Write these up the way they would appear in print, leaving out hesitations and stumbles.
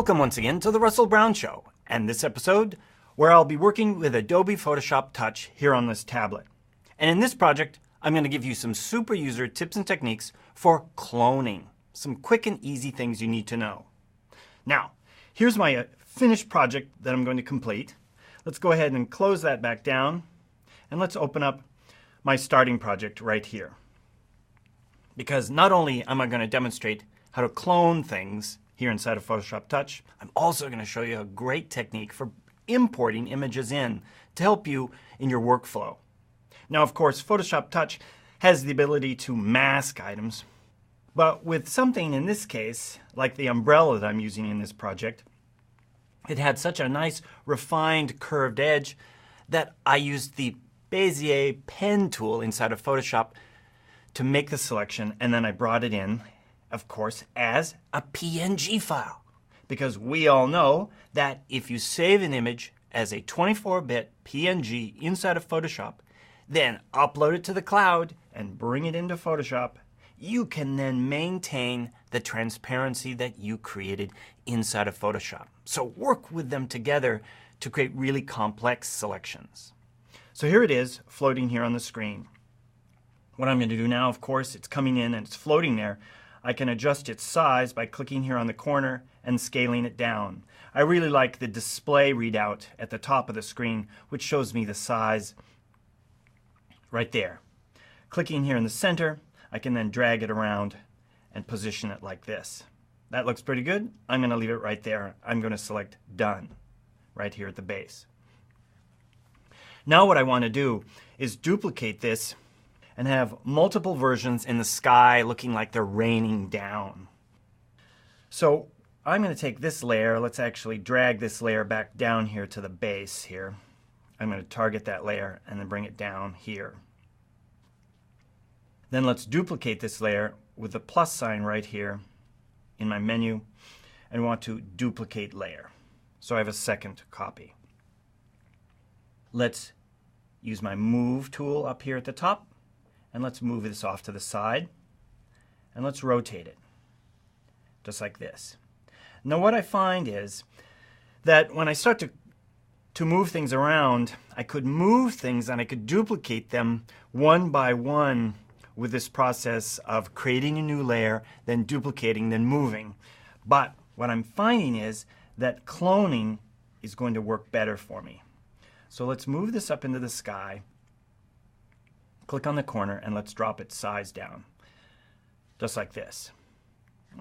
Welcome once again to the Russell Brown Show, and this episode where I'll be working with Adobe Photoshop Touch here on this tablet. And in this project, I'm going to give you some super user tips and techniques for cloning, some quick and easy things you need to know. Now, here's my finished project that I'm going to complete. Let's go ahead and close that back down, and let's open up my starting project right here. Because not only am I going to demonstrate how to clone things here inside of Photoshop Touch, I'm also going to show you a great technique for importing images in to help you in your workflow. Now, of course, Photoshop Touch has the ability to mask items, but with something in this case, like the umbrella that I'm using in this project, it had such a nice refined curved edge that I used the Bezier pen tool inside of Photoshop to make the selection, and then I brought it in, of course, as a PNG file. Because we all know that if you save an image as a 24-bit PNG inside of Photoshop, then upload it to the cloud and bring it into Photoshop, you can then maintain the transparency that you created inside of Photoshop. So work with them together to create really complex selections. So here it is, floating here on the screen. What I'm going to do now, of course, it's coming in and it's floating there. I can adjust its size by clicking here on the corner and scaling it down. I really like the display readout at the top of the screen, which shows me the size right there. Clicking here in the center, I can then drag it around and position it like this. That looks pretty good. I'm going to leave it right there. I'm going to select Done right here at the base. Now what I want to do is duplicate this and have multiple versions in the sky looking like they're raining down. So I'm going to take this layer. Let's actually drag this layer back down here to the base here. I'm going to target that layer and then bring it down here. Then let's duplicate this layer with the plus sign right here in my menu, and want to duplicate layer. So I have a second copy. Let's use my move tool up here at the top, and let's move this off to the side, and let's rotate it, just like this. Now what I find is that when I start to move things around, I could move things and I could duplicate them one by one with this process of creating a new layer, then duplicating, then moving. But what I'm finding is that cloning is going to work better for me. So let's move this up into the sky, click on the corner, and let's drop its size down, just like this.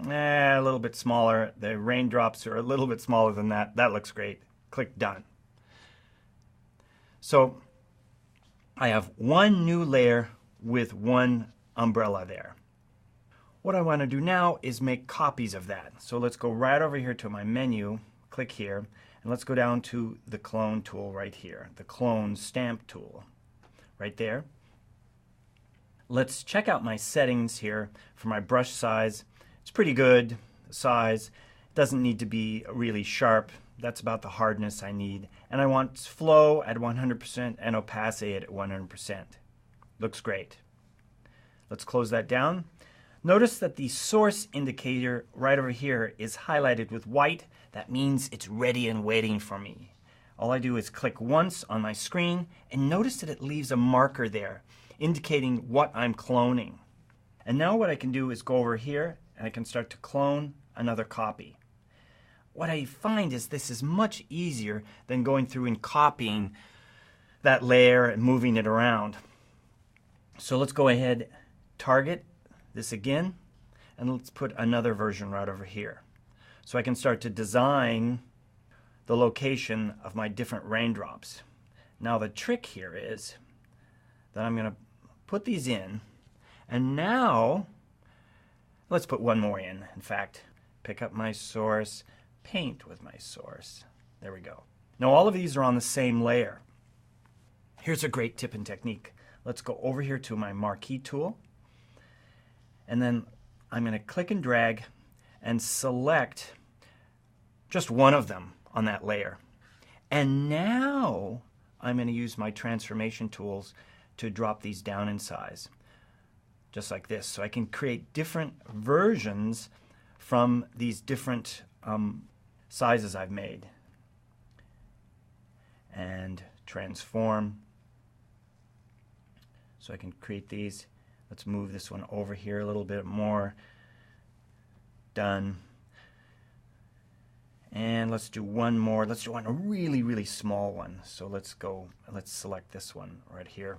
A little bit smaller. The raindrops are a little bit smaller than that. That looks great. Click Done. So I have one new layer with one umbrella there. What I want to do now is make copies of that. So let's go right over here to my menu, click here, and let's go down to the clone tool right here, the clone stamp tool right there. Let's check out my settings here for my brush size. It's pretty good size. It doesn't need to be really sharp. That's about the hardness I need. And I want flow at 100% and opacity at 100%. Looks great. Let's close that down. Notice that the source indicator right over here is highlighted with white. That means it's ready and waiting for me. All I do is click once on my screen, and notice that it leaves a marker there indicating what I'm cloning. And now what I can do is go over here and I can start to clone another copy. What I find is this is much easier than going through and copying that layer and moving it around. So let's go ahead, target this again, and let's put another version right over here. So I can start to design the location of my different raindrops. Now the trick here is that I'm going to put these in, and now let's put one more in. In fact, pick up my source, paint with my source. There we go. Now all of these are on the same layer. Here's a great tip and technique. Let's go over here to my marquee tool, and then I'm going to click and drag and select just one of them on that layer. And now I'm going to use my transformation tools to drop these down in size, just like this. So I can create different versions from these different sizes I've made. And transform. So I can create these. Let's move this one over here a little bit more. Done. And let's do one more. Let's do one, a really, really small one. So let's select this one right here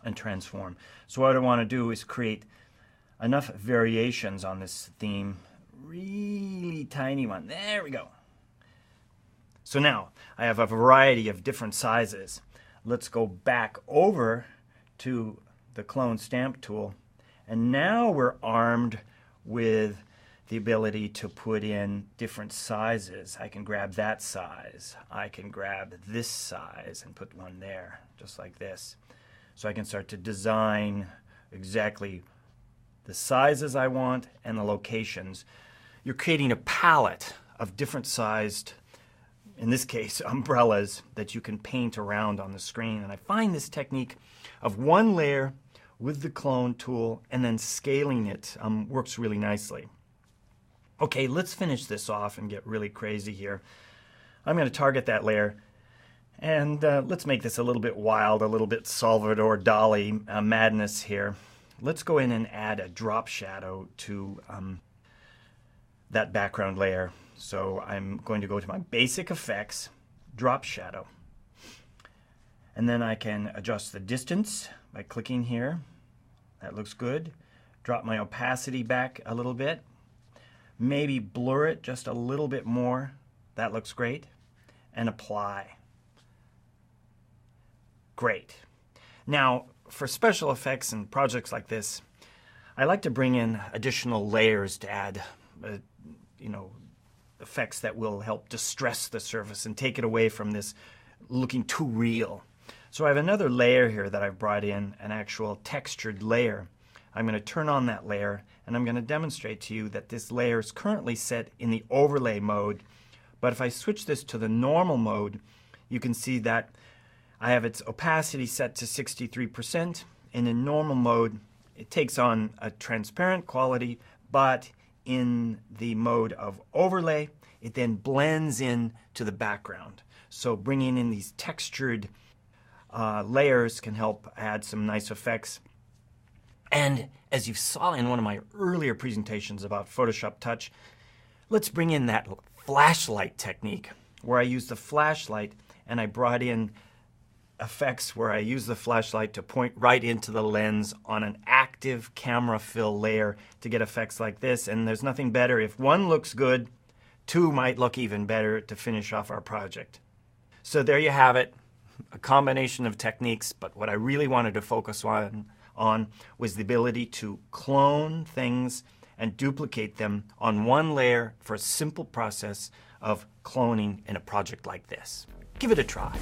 and transform. So what I want to do is create enough variations on this theme. Really tiny one. There we go. So now I have a variety of different sizes. Let's go back over to the clone stamp tool, and now we're armed with the ability to put in different sizes. I can grab that size. I can grab this size and put one there, just like this. So I can start to design exactly the sizes I want and the locations. You're creating a palette of different sized, in this case, umbrellas that you can paint around on the screen. And I find this technique of one layer with the clone tool and then scaling it works really nicely. Okay, let's finish this off and get really crazy here. I'm going to target that layer, and let's make this a little bit wild, a little bit Salvador Dali madness here. Let's go in and add a drop shadow to that background layer. So I'm going to go to my basic effects, drop shadow. And then I can adjust the distance by clicking here. That looks good. Drop my opacity back a little bit. Maybe blur it just a little bit more. That looks great. And apply. Great. Now, for special effects and projects like this, I like to bring in additional layers to add, effects that will help distress the surface and take it away from this looking too real. So I have another layer here that I've brought in, an actual textured layer. I'm going to turn on that layer, and I'm going to demonstrate to you that this layer is currently set in the overlay mode. But if I switch this to the normal mode, you can see that I have its opacity set to 63%. And in normal mode, it takes on a transparent quality, but in the mode of overlay, it then blends in to the background. So bringing in these textured layers can help add some nice effects. And as you saw in one of my earlier presentations about Photoshop Touch, let's bring in that flashlight technique where I use the flashlight and I brought in effects where I use the flashlight to point right into the lens on an active camera fill layer to get effects like this. And there's nothing better. If one looks good, two might look even better to finish off our project. So there you have it, a combination of techniques, but what I really wanted to focus on was the ability to clone things and duplicate them on one layer for a simple process of cloning in a project like this. Give it a try.